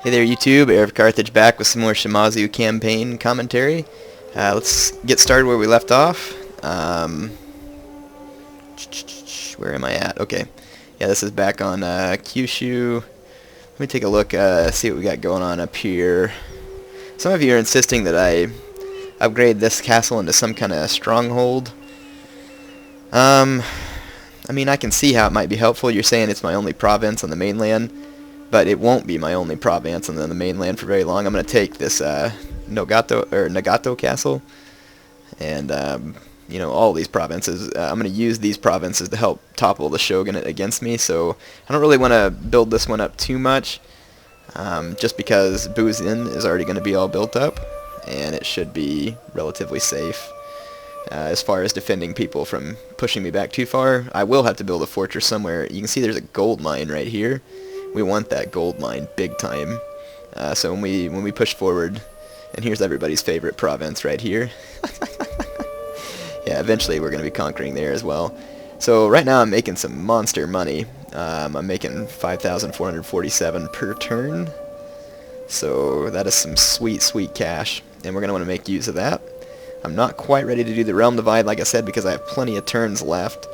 Hey there YouTube, Air of Carthage back with some more Shimazu campaign commentary. Let's get started where we left off. Where am I at? Okay. Yeah, this is back on Kyushu. Let me take a look, see what we got going on up here. Some of you are insisting that I upgrade this castle into some kind of stronghold. I mean, I can see how it might be helpful. You're saying it's my only province on the mainland. But it won't be my only province on the mainland for very long. I'm going to take this Nagato castle, and you know, all these provinces. I'm going to use these provinces to help topple the shogunate against me. So I don't really want to build this one up too much, just because Buzin is already going to be all built up, and it should be relatively safe as far as defending people from pushing me back too far. I will have to build a fortress somewhere. You can see there's a gold mine right here. We want that gold mine big time. So when we push forward, and here's everybody's favorite province right here. Yeah, eventually we're going to be conquering there as well. So right now I'm making some monster money. I'm making 5,447 per turn. So that is some sweet, sweet cash, and we're going to want to make use of that. I'm not quite ready to do the realm divide, like I said, because I have plenty of turns left.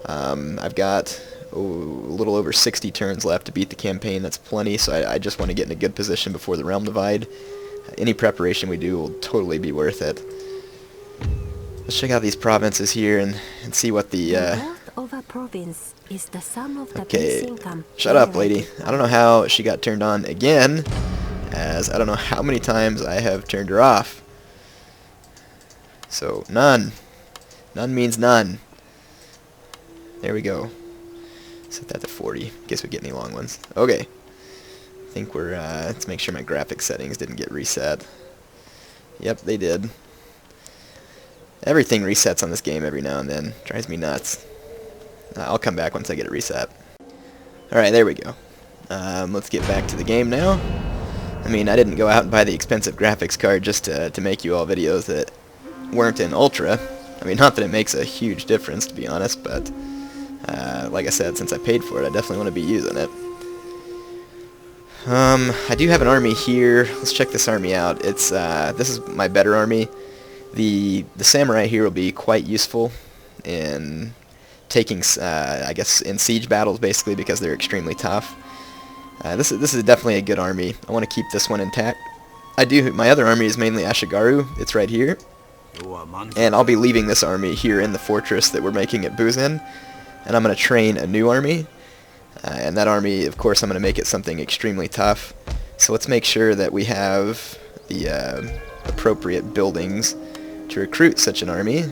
I've got a little over 60 turns left to beat the campaign. That's plenty, so I just want to get in a good position before the realm divide. Any preparation we do will totally be worth it. Let's check out these provinces here and see what the okay, shut up, lady. I don't know how she got turned on again, as I don't know how many times I have turned her off. So none means none. There we go. Set that to 40. In case we get any long ones. Okay. I think we're, let's make sure my graphic settings didn't get reset. Yep, they did. Everything resets on this game every now and then. Drives me nuts. I'll come back once I get it reset. Alright, there we go. Let's get back to the game now. I mean, I didn't go out and buy the expensive graphics card just to make you all videos that weren't in Ultra. I mean, not that it makes a huge difference, to be honest, but like I said, since I paid for it, I definitely want to be using it. I do have an army here. Let's check this army out. It's this is my better army. The samurai here will be quite useful in taking, I guess, in siege battles, basically, because they're extremely tough. This is definitely a good army. I want to keep this one intact. My other army is mainly Ashigaru. It's right here. And I'll be leaving this army here in the fortress that we're making at Buzin. And I'm going to train a new army. And that army, of course, I'm going to make it something extremely tough. So let's make sure that we have the appropriate buildings to recruit such an army.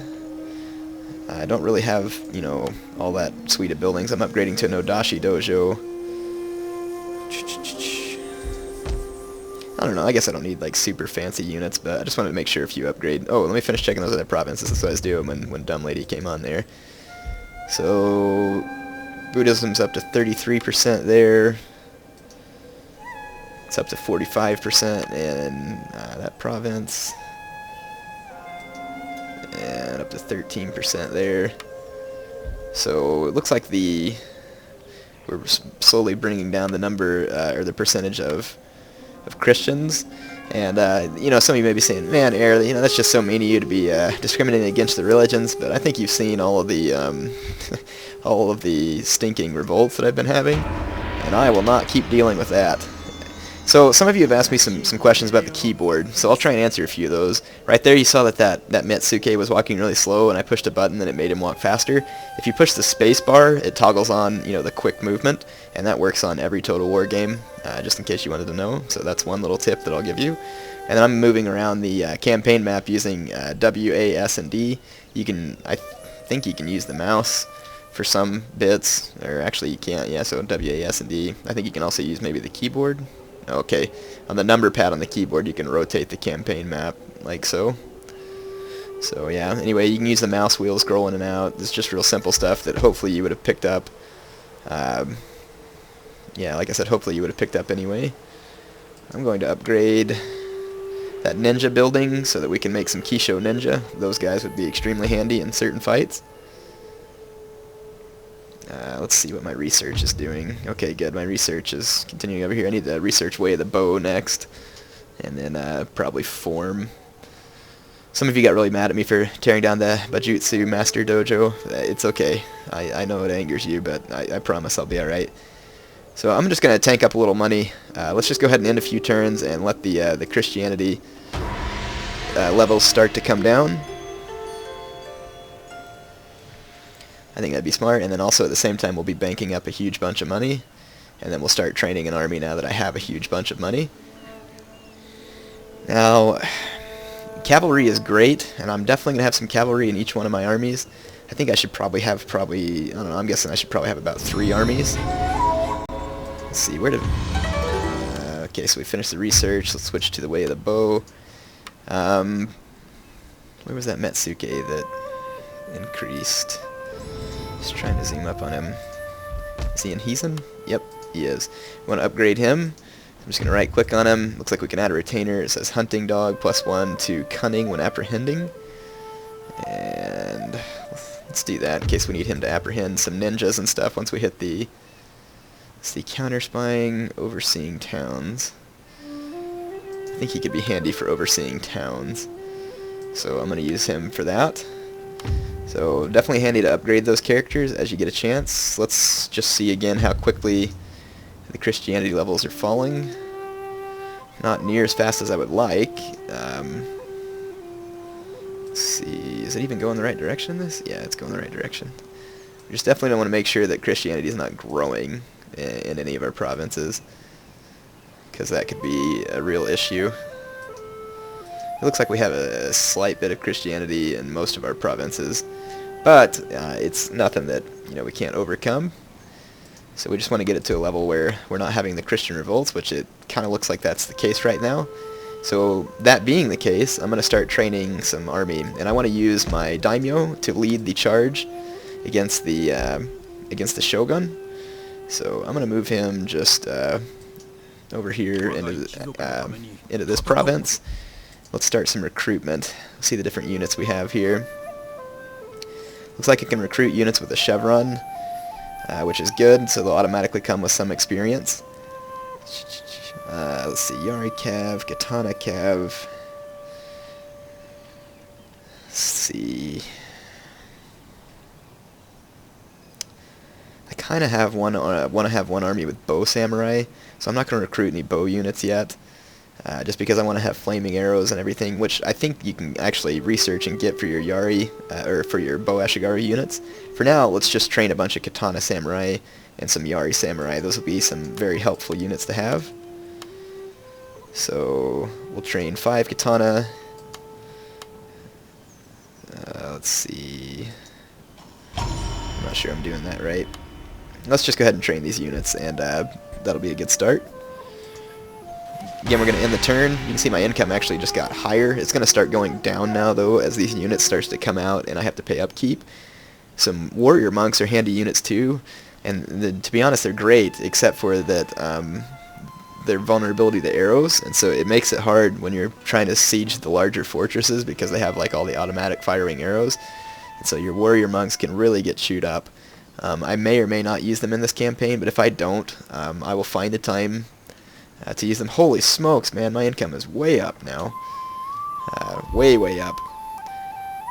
I don't really have, you know, all that suite of buildings. I'm upgrading to an Odashi Dojo. I don't know, I guess I don't need like super fancy units, but I just wanted to make sure if you upgrade. Oh, let me finish checking those other provinces. That's what I was doing when Dumb Lady came on there. So Buddhism's up to 33% there. It's up to 45% in that province. And up to 13% there. So it looks like we're slowly bringing down the number, or the percentage of Christians. And you know, some of you may be saying, man, Air, you know, that's just so mean of you to be discriminating against the religions. But I think you've seen all of the all of the stinking revolts that I've been having, and I will not keep dealing with that. So some of you have asked me some questions about the keyboard, so I'll try and answer a few of those. Right there you saw that Metsuke was walking really slow, and I pushed a button and it made him walk faster. If you push the space bar, it toggles on, you know, the quick movement, and that works on every Total War game, just in case you wanted to know. So that's one little tip that I'll give you. And then I'm moving around the campaign map using W, A, S, and D. I think you can use the mouse for some bits, or actually you can't, yeah, so W, A, S, and D. I think you can also use maybe the keyboard. Okay, on the number pad on the keyboard you can rotate the campaign map, like so. So yeah, anyway, you can use the mouse wheel, scroll in and out. It's just real simple stuff that hopefully you would have picked up. Yeah, like I said, hopefully you would have picked up anyway. I'm going to upgrade that ninja building so that we can make some Kisho ninja. Those guys would be extremely handy in certain fights. Let's see what my research is doing. Okay, good. My research is continuing over here. I need to research way of the bow next. And then probably form. Some of you got really mad at me for tearing down the Bajutsu Master Dojo. It's okay. I know it angers you, but I promise I'll be alright. So I'm just going to tank up a little money. Let's just go ahead and end a few turns and let the Christianity levels start to come down. I think that'd be smart, and then also at the same time we'll be banking up a huge bunch of money, and then we'll start training an army now that I have a huge bunch of money. Now, cavalry is great, and I'm definitely going to have some cavalry in each one of my armies. I think I should probably have I don't know, I'm guessing I should probably have about 3 armies. Let's see, where did... okay, so we finished the research. Let's switch to the way of the bow. Where was that Metsuke that increased? Just trying to zoom up on him. Is he in Heisen? Yep, he is. We want to upgrade him. I'm just going to right click on him. Looks like we can add a retainer. It says hunting dog +1 to cunning when apprehending. And let's do that in case we need him to apprehend some ninjas and stuff once we hit the... Let's see, counter spying, overseeing towns. I think he could be handy for overseeing towns. So I'm going to use him for that. So definitely handy to upgrade those characters as you get a chance. Let's just see again how quickly the Christianity levels are falling. Not near as fast as I would like. Let's see, is it even going the right direction, this? Yeah, it's going the right direction. We just definitely don't want to make sure that Christianity is not growing in any of our provinces, because that could be a real issue. It looks like we have a slight bit of Christianity in most of our provinces, but it's nothing that we can't overcome. So we just want to get it to a level where we're not having the Christian revolts, which it kind of looks like that's the case right now. So that being the case, I'm going to start training some army, and I want to use my daimyo to lead the charge against the Shogun. So I'm going to move him just over here into this province. Let's start some recruitment. See the different units we have here. Looks like it can recruit units with a chevron, which is good, so they'll automatically come with some experience. Let's see, Yari Cav, Katana Cav. Let's see. I kind of have want to have one army with bow samurai, so I'm not going to recruit any bow units yet. Just because I want to have flaming arrows and everything, which I think you can actually research and get for your Yari, or for your Bow Ashigaru units. For now, let's just train a bunch of Katana Samurai and some Yari Samurai. Those will be some very helpful units to have. So, we'll train 5 Katana. Let's see... I'm not sure I'm doing that right. Let's just go ahead and train these units, and that'll be a good start. Again, we're going to end the turn. You can see my income actually just got higher. It's going to start going down now, though, as these units starts to come out and I have to pay upkeep. Some warrior monks are handy units, too. And to be honest, they're great, except for that their vulnerability to arrows. And so it makes it hard when you're trying to siege the larger fortresses because they have like all the automatic firing arrows. And so your warrior monks can really get chewed up. I may or may not use them in this campaign, but if I don't, I will find a time to use them. Holy smokes, man, my income is way up now. Way up.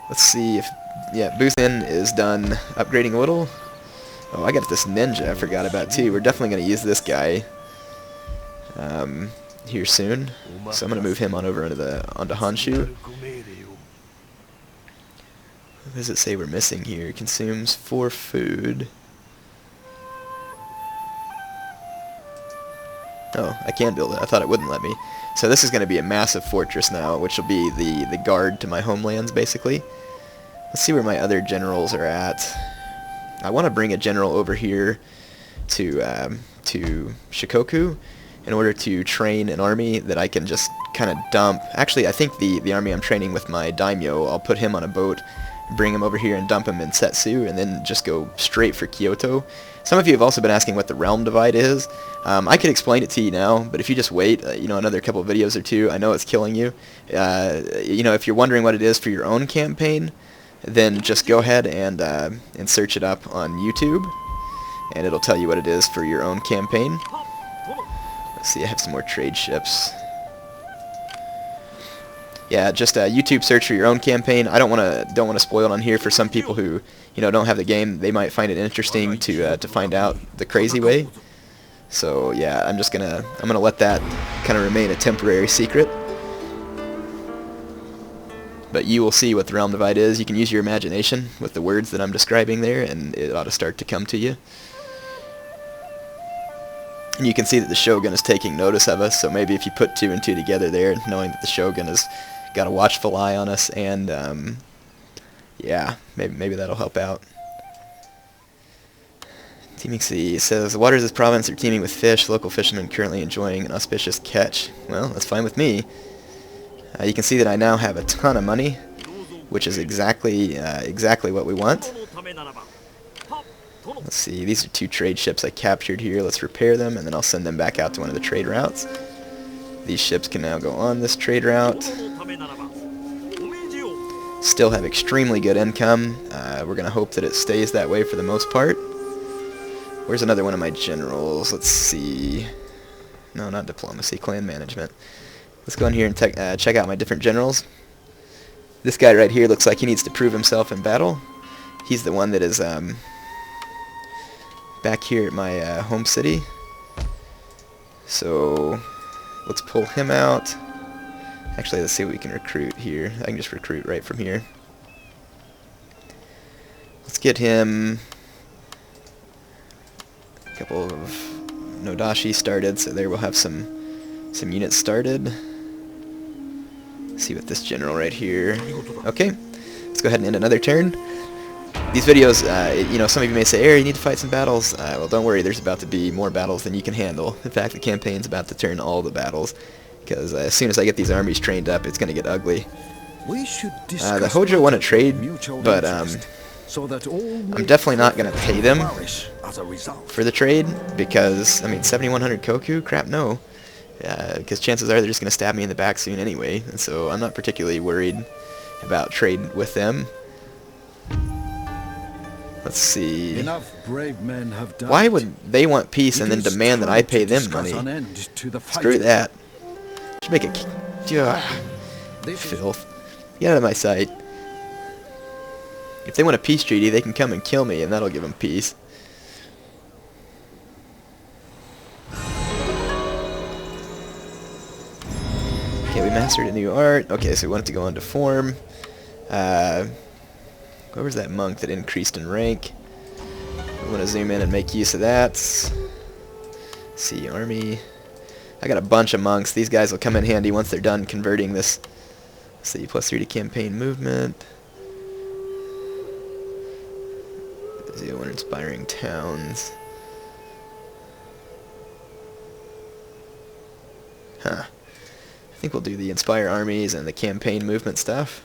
Let's see if... Yeah, Buthin is done upgrading a little. Oh, I got this ninja I forgot about, too. We're definitely going to use this guy here soon. So I'm going to move him on over onto Honshu. What does it say we're missing here? Consumes 4 food. Oh, I can build it. I thought it wouldn't let me. So this is going to be a massive fortress now, which will be the guard to my homelands, basically. Let's see where my other generals are at. I want to bring a general over here to Shikoku in order to train an army that I can just kind of dump. Actually, I think the army I'm training with my daimyo, I'll put him on a boat, bring him over here and dump him in Setsu, and then just go straight for Kyoto. Some of you have also been asking what the realm divide is. I could explain it to you now, but if you just wait, another couple of videos or two, I know it's killing you. If you're wondering what it is for your own campaign, then just go ahead and search it up on YouTube. and it'll tell you what it is for your own campaign. Let's see, I have some more trade ships. Yeah, just YouTube search for your own campaign. I don't want to spoil it on here for some people who, you know, don't have the game. They might find it interesting to find out the crazy way. So yeah, I'm gonna let that kind of remain a temporary secret. But you will see what the realm divide is. You can use your imagination with the words that I'm describing there, and it ought to start to come to you. And you can see that the Shogun is taking notice of us, so maybe if you put 2 and 2 together there, knowing that the Shogun has got a watchful eye on us, and yeah, maybe that'll help out. Teeming Sea says, the waters of this province are teeming with fish, local fishermen currently enjoying an auspicious catch. Well, that's fine with me. You can see that I now have a ton of money, which is exactly what we want. Let's see, these are 2 trade ships I captured here. Let's repair them, and then I'll send them back out to one of the trade routes. These ships can now go on this trade route. Still have extremely good income. We're going to hope that it stays that way for the most part. Where's another one of my generals? Let's see. No, not diplomacy, clan management. Let's go in here and check out my different generals. This guy right here looks like he needs to prove himself in battle. He's the one that is back here at my home city. So let's pull him out. Actually, let's see what we can recruit here. I can just recruit right from here. Let's get him a couple of Nodashi started, so there we'll have some units started. See what this general right here. Okay, let's go ahead and end another turn. These videos, you know, some of you may say, "Air, you need to fight some battles." Well, don't worry, there's about to be more battles than you can handle. In fact, the campaign's about to turn all the battles, because as soon as I get these armies trained up, it's going to get ugly. The Hojo want to trade, but I'm definitely not going to pay them for the trade, because, I mean, 7,100 koku? Crap, no. Because chances are they're just going to stab me in the back soon anyway, and so I'm not particularly worried about trade with them. Let's see. Why would they want peace and then demand that I pay them money? Screw that. Should make it... filth. Get out of my sight. If they want a peace treaty, they can come and kill me, and that'll give them peace. Okay, we mastered a new art. Okay, so we want it to go on to form. Where was that monk that increased in rank? We want to zoom in and make use of that. See, army. I got a bunch of monks. These guys will come in handy once they're done converting this. Let's see, +3 to campaign movement. 0 when inspiring towns. Huh. I think we'll do the inspire armies and the campaign movement stuff.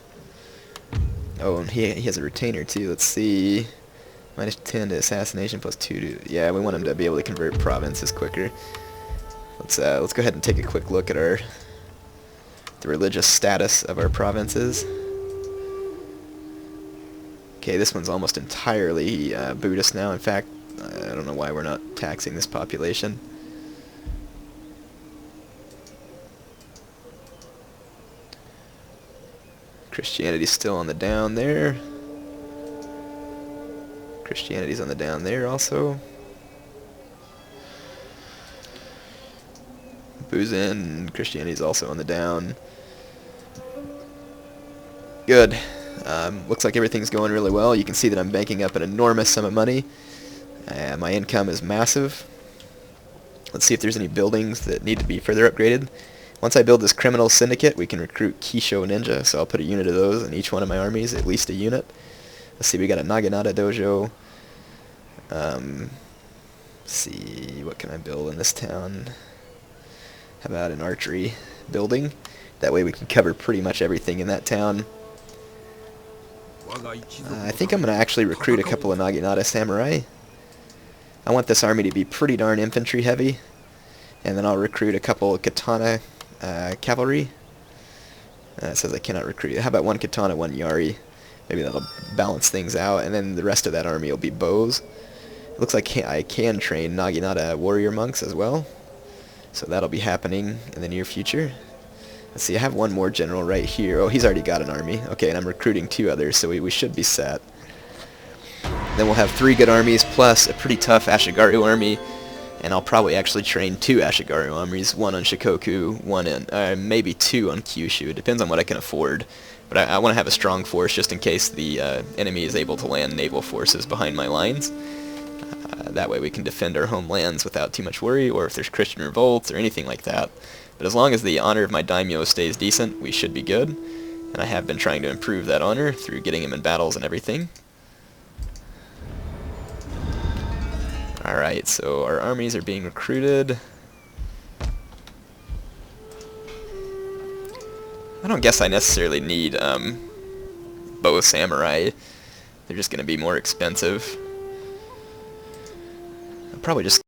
Oh, and he has a retainer too. Let's see. -10 to assassination, +2 to... Yeah, we want him to be able to convert provinces quicker. Let's go ahead and take a quick look at the religious status of our provinces. Okay, this one's almost entirely Buddhist now. In fact, I don't know why we're not taxing this population. Christianity's still on the down there. Christianity's on the down there also. Buzin, Christianity's also on the down. Good. Looks like everything's going really well. You can see that I'm banking up an enormous sum of money. My income is massive. Let's see if there's any buildings that need to be further upgraded. Once I build this criminal syndicate, we can recruit Kisho Ninja, so I'll put a unit of those in each one of my armies, at least a unit. Let's see, we got a Naginata Dojo. Let's see, what can I build in this town? How about an archery building? That way we can cover pretty much everything in that town. I think I'm going to actually recruit a couple of Naginata samurai. I want this army to be pretty darn infantry heavy. And then I'll recruit a couple of katana cavalry. It says I cannot recruit. How about one katana, one yari? Maybe that'll balance things out. And then the rest of that army will be bows. looks like I can train Naginata warrior monks as well. So that'll be happening in the near future. Let's see, I have one more general right here. Oh, he's already got an army. Okay, and I'm recruiting 2 others, so we should be set. Then we'll have 3 good armies plus a pretty tough Ashigaru army. And I'll probably actually train 2 Ashigaru armies, 1 on Shikoku, 1 in, maybe 2 on Kyushu. It depends on what I can afford. But I want to have a strong force just in case the enemy is able to land naval forces behind my lines. That way we can defend our homelands without too much worry, or if there's Christian revolts or anything like that. But as long as the honor of my daimyo stays decent, we should be good. And I have been trying to improve that honor through getting him in battles and everything. Alright, so our armies are being recruited. I don't guess I necessarily need bow samurai. They're just going to be more expensive. I'll probably just